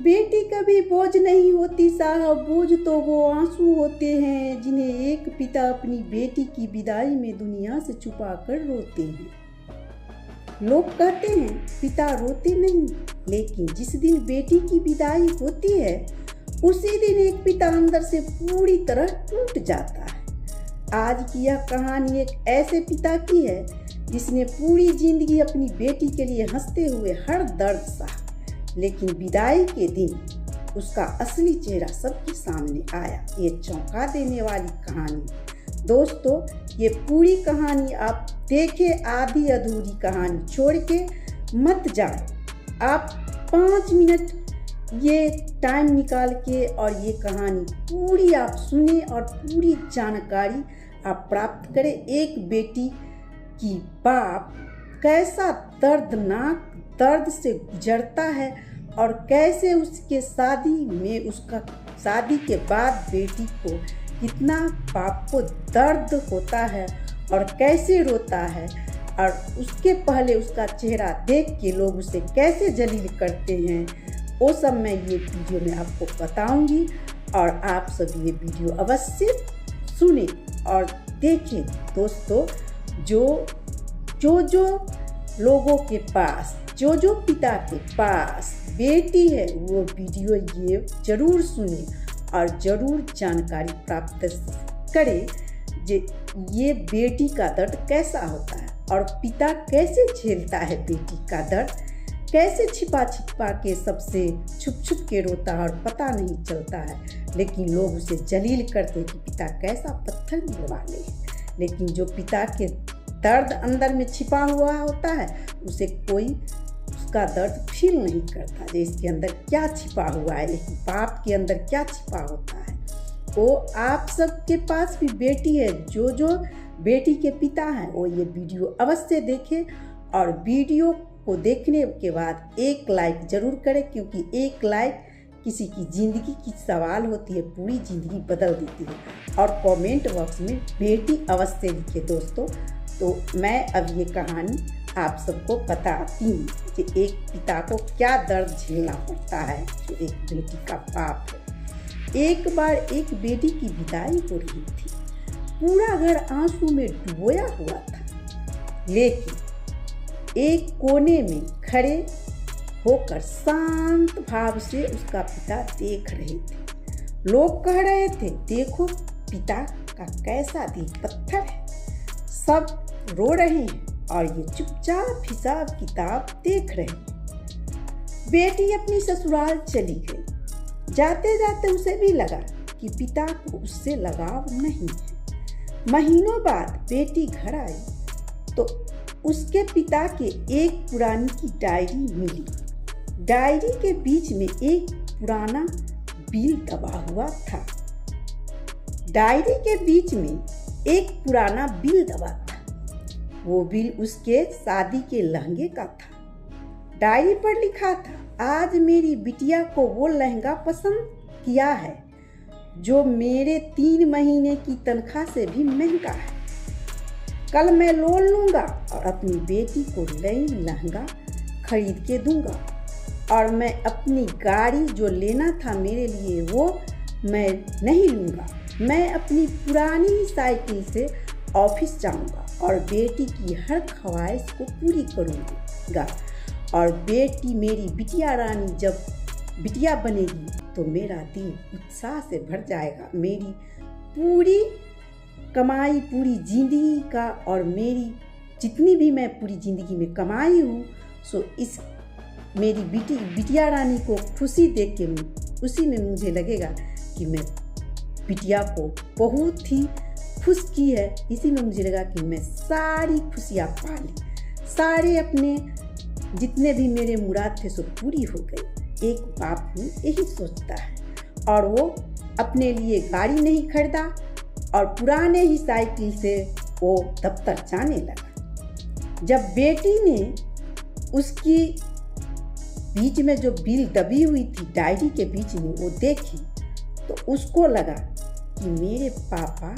बेटी कभी बोझ नहीं होती साहब, बोझ तो वो आंसू होते हैं जिन्हें एक पिता अपनी बेटी की विदाई में दुनिया से छुपा कर रोते हैं। लोग कहते हैं पिता रोते नहीं, लेकिन जिस दिन बेटी की विदाई होती है उसी दिन एक पिता अंदर से पूरी तरह टूट जाता है। आज की यह कहानी एक ऐसे पिता की है जिसने पूरी जिंदगी अपनी बेटी के लिए हंसते हुए हर दर्द सहा, लेकिन विदाई के दिन उसका असली चेहरा सबके सामने आया। ये चौंका देने वाली कहानी दोस्तों, ये पूरी कहानी आप देखें, आधी अधूरी कहानी छोड़ के मत जाए। आप 5 मिनट ये टाइम निकाल के और ये कहानी पूरी आप सुने और पूरी जानकारी आप प्राप्त करें। एक बेटी की बाप कैसा दर्दनाक दर्द से गुजरता है और कैसे उसके शादी के बाद बेटी को कितना बाप को दर्द होता है और कैसे रोता है, और उसके पहले उसका चेहरा देख के लोग उसे कैसे जलील करते हैं, वो सब मैं ये वीडियो में आपको बताऊंगी। और आप सब ये वीडियो अवश्य सुने और देखें दोस्तों। जो लोगों के पास, जो पिता के पास बेटी है वो वीडियो ये जरूर सुने और ज़रूर जानकारी प्राप्त करें जे ये बेटी का दर्द कैसा होता है और पिता कैसे झेलता है बेटी का दर्द, कैसे छिपा के सबसे छुप के रोता है और पता नहीं चलता है, लेकिन लोग उसे जलील करते कि पिता कैसा पत्थर दिल वाले हैं। लेकिन जो पिता के दर्द अंदर में छिपा हुआ होता है उसे कोई उसका दर्द फील नहीं करता, जो इसके अंदर क्या छिपा हुआ है, एक बाप के अंदर क्या छिपा होता है। वो आप सबके पास भी बेटी है, जो बेटी के पिता हैं वो ये वीडियो अवश्य देखें और वीडियो को देखने के बाद एक लाइक जरूर करें, क्योंकि एक लाइक किसी की ज़िंदगी की सवाल होती है, पूरी ज़िंदगी बदल देती है। और कमेंट बॉक्स में बेटी अवश्य लिखे दोस्तों। तो मैं अब ये कहानी आप सबको बताती हूँ कि एक पिता को क्या दर्द झेलना पड़ता है जो एक बेटी का बाप है। एक बार एक बेटी की विदाई हो रही थी, पूरा घर आंसू में डुबोया हुआ था, लेकिन एक कोने में खड़े होकर शांत भाव से उसका पिता देख रहे थे। लोग कह रहे थे देखो पिता का कैसा दिल पत्थर है। सब रो रहे हैं और ये चुपचाप हिसाब किताब देख रहे हैं। बेटी अपनी ससुराल चली गई। जाते जाते उसे भी लगा कि पिता को उससे लगाव नहीं है। महीनों बाद बेटी घर आई तो उसके पिता के एक पुरानी की डायरी मिली। डायरी के बीच में एक पुराना बिल दबा हुआ था। डायरी के बीच में एक पुराना बिल दबा था। वो बिल उसके शादी के लहंगे का था। डायरी पर लिखा था, आज मेरी बिटिया को वो लहंगा पसंद किया है जो मेरे 3 महीने की तनख्वाह से भी महंगा है। कल मैं लोन लूँगा और अपनी बेटी को नई लहंगा खरीद के दूंगा, और मैं अपनी गाड़ी जो लेना था मेरे लिए वो मैं नहीं लूँगा। मैं अपनी पुरानी ही साइकिल से ऑफिस जाऊंगा और बेटी की हर ख्वाहिश को पूरी करूँगा। और बेटी मेरी बिटिया रानी जब बिटिया बनेगी तो मेरा दिल उत्साह से भर जाएगा। मेरी पूरी कमाई पूरी जिंदगी का और मेरी जितनी भी मैं पूरी जिंदगी में कमाई हूँ सो इस मेरी बिटिया रानी को खुशी देख के उसी में मुझे लगेगा कि मैं बिटिया को बहुत ही खुश की है। इसी में मुझे लगा कि मैं सारी खुशियाँ पा ली, सारे अपने जितने भी मेरे मुराद थे सो पूरी हो गई। एक बाप भी यही सोचता है, और वो अपने लिए गाड़ी नहीं खरीदा और पुराने ही साइकिल से वो दफ्तर जाने लगा। जब बेटी ने उसकी बीच में जो बिल दबी हुई थी डायरी के बीच में वो देखी तो उसको लगा कि मेरे पापा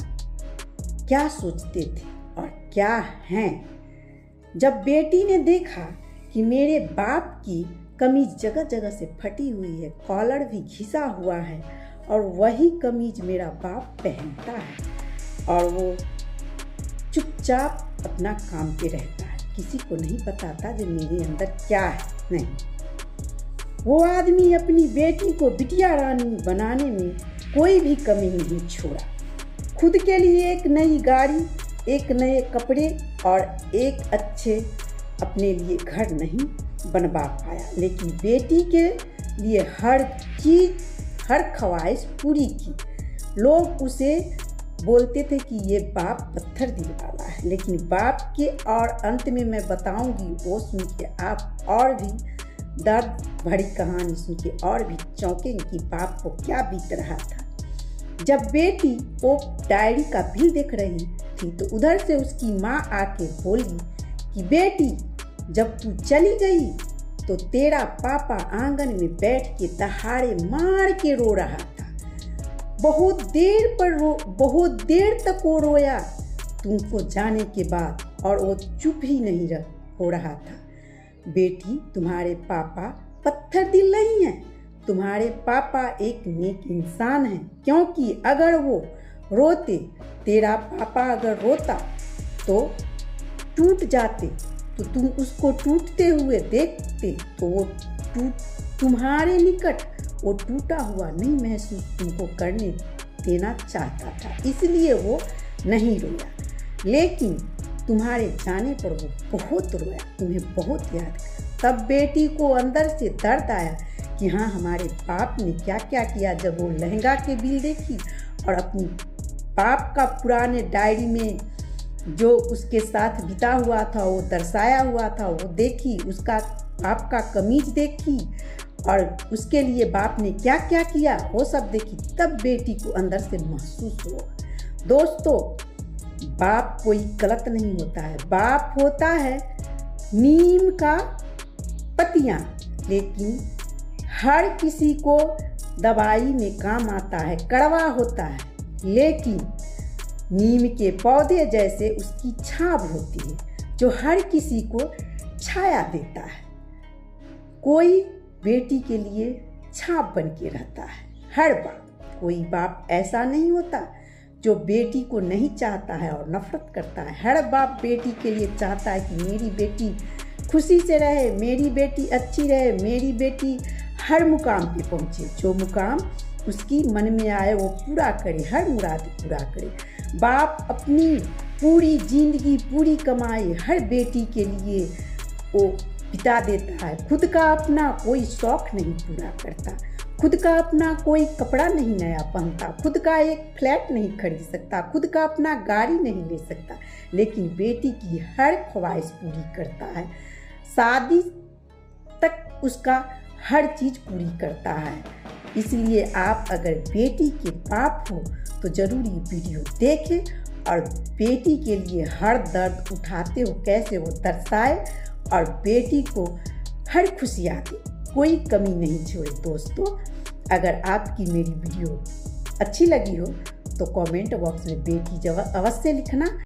क्या सोचते थे और क्या हैं। जब बेटी ने देखा कि मेरे बाप की कमीज जगह जगह से फटी हुई है, कॉलर भी घिसा हुआ है और वही कमीज मेरा बाप पहनता है और वो चुपचाप अपना काम पे रहता है, किसी को नहीं बताता जो मेरे अंदर क्या है। नहीं, वो आदमी अपनी बेटी को बिटिया रानी बनाने में कोई भी कमी नहीं छोड़ा। खुद के लिए एक नई गाड़ी, एक नए कपड़े और एक अच्छे अपने लिए घर नहीं बनवा पाया, लेकिन बेटी के लिए हर चीज़, हर ख्वाहिश पूरी की। लोग उसे बोलते थे कि ये बाप पत्थर दिल वाला है, लेकिन बाप के और अंत में मैं बताऊंगी, वो सुन के आप और भी दर्द भरी कहानी सुन के और भी चौंकेंगे कि बाप को क्या बीत रहा था। जब बेटी वो डायरी का बिल देख रही थी तो उधर से उसकी माँ आके बोली कि बेटी, जब तू चली गई तो तेरा पापा आंगन में बैठ के दहाड़े मार के रो रहा था। बहुत देर तक वो रोया तुमको जाने के बाद, और वो चुप ही नहीं हो रहा था। बेटी, तुम्हारे पापा पत्थर दिल नहीं है, तुम्हारे पापा एक नेक इंसान हैं, क्योंकि अगर वो रोते, तेरा पापा अगर रोता तो टूट जाते तो तुम उसको टूटते हुए देखते तो वो तुम्हारे निकट वो टूटा हुआ नहीं महसूस तुमको करने देना चाहता था, इसलिए वो नहीं रोया। लेकिन तुम्हारे जाने पर वो बहुत रोया, तुम्हें बहुत याद। तब बेटी को अंदर से दर्द आया कि हाँ, हमारे बाप ने क्या क्या किया। जब वो लहंगा के बिल देखी और अपनी बाप का पुराने डायरी में जो उसके साथ बिता हुआ था, वो दर्शाया हुआ था, वो देखी, उसका बाप का कमीज देखी और उसके लिए बाप ने क्या क्या किया वो सब देखी, तब बेटी को अंदर से महसूस हुआ। दोस्तों, बाप कोई गलत नहीं होता है, बाप होता है नीम का पत्तियां, लेकिन हर किसी को दवाई में काम आता है, कड़वा होता है, लेकिन नीम के पौधे जैसे उसकी छाप होती है जो हर किसी को छाया देता है। कोई बेटी के लिए छाप बन के रहता है हर बाप। कोई बाप ऐसा नहीं होता जो बेटी को नहीं चाहता है और नफरत करता है। हर बाप बेटी के लिए चाहता है कि मेरी बेटी खुशी से रहे, मेरी बेटी अच्छी रहे, मेरी बेटी हर मुकाम पे पहुँचे, जो मुकाम उसकी मन में आए वो पूरा करे, हर मुराद पूरा करे। बाप अपनी पूरी जिंदगी, पूरी कमाई हर बेटी के लिए वो बिता देता है। खुद का अपना कोई शौक नहीं पूरा करता, खुद का अपना कोई कपड़ा नहीं नया पहनता, खुद का एक फ्लैट नहीं खरीद सकता, खुद का अपना गाड़ी नहीं ले सकता, लेकिन बेटी की हर ख्वाहिश पूरी करता है। शादी तक उसका हर चीज़ पूरी करता है। इसलिए आप अगर बेटी के बाप हो तो ज़रूर ये वीडियो देखें और बेटी के लिए हर दर्द उठाते हो कैसे वो दर्शाए और बेटी को हर खुशियाँ दे, कोई कमी नहीं छोड़े। दोस्तों, अगर आपकी मेरी वीडियो अच्छी लगी हो तो कमेंट बॉक्स में बेटी जवाब अवश्य लिखना।